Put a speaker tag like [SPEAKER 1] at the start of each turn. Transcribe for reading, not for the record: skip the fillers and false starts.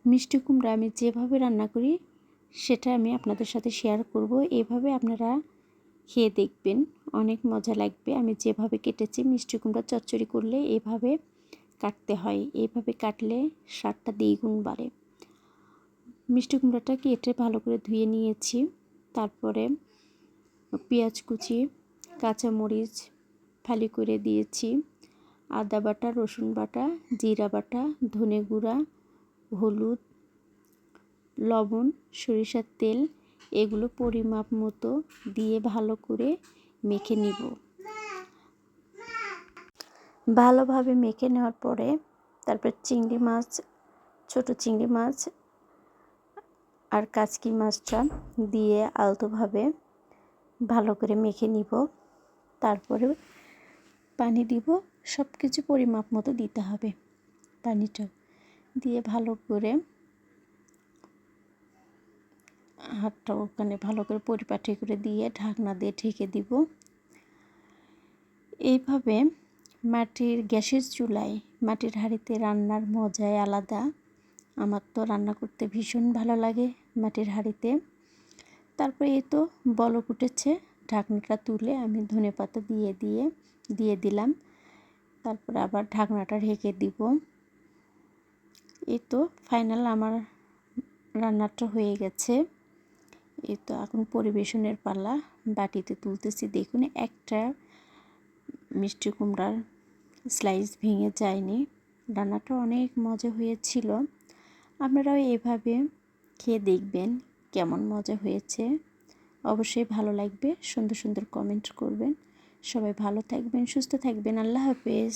[SPEAKER 1] মিষ্টি কুমড়া আমি যেভাবে রান্না করি সেটা আমি আপনাদের সাথে শেয়ার করব। এভাবে আপনারা খেয়ে দেখবেন, অনেক মজা লাগবে। আমি যেভাবে কেটেছি, মিষ্টি কুমড়া চচ্চড়ি করলে এভাবে কাটতে হয়, এইভাবে কাটলে স্বাদটা দ্বিগুণ বাড়ে। মিষ্টি কুমড়াটা কেটে ভালো করে ধুয়ে নিয়েছি। তারপরে পেঁয়াজ কুচি, কাঁচামরিচ ফালি করে দিয়েছি, আদা বাটা, রসুন বাটা, জিরা বাটা, ধনে গুঁড়া, হলুদ, লবণ, সরিষার তেল এগুলো পরিমাপ মতো দিয়ে ভালো করে মেখে নিব। ভালোভাবে মেখে নেওয়ার পরে তারপর চিংড়ি মাছ, ছোট চিংড়ি মাছ আর কাচকি মাছটা দিয়ে আলতোভাবে ভালো করে মেখে নিব। তারপরে পানি দিব, সব কিছু পরিমাপ মতো দিতে হবে। পানিটা দিয়ে ভালো করে হাতটা ওখানে ভালো করে পরিপাটি করে দিয়ে ঢাকনা দিয়ে ঢেকে দিব। এইভাবে মাটির গ্যাসের চুলায়, মাটির হাঁড়িতে রান্নার মজাই আলাদা। আমার তো রান্না করতে ভীষণ ভালো লাগে মাটির হাঁড়িতে। তারপরে এই তো বলক উঠেছে, ঢাকনাটা তুলে আমি ধনেপাতা দিয়ে দিলাম। তারপরে আবার ঢাকনাটা ঢেকে দিব। এই তো ফাইনাল আমার রান্নাটা হয়ে গেছে। এই তো এখন পরিবেশনের পালা, বাটিতে তুলতেছি। দেখুন, একটা মিষ্টি কুমড়ার স্লাইস ভেঙে যায়নি। রান্নাটা অনেক মজা হয়েছিল। আপনারাও এভাবে খেয়ে দেখবেন কেমন মজা হয়েছে। অবশ্যই ভালো লাগবে, সুন্দর সুন্দর কমেন্ট করবেন। সবাই ভালো থাকবেন, সুস্থ থাকবেন। আল্লাহ হাফেজ।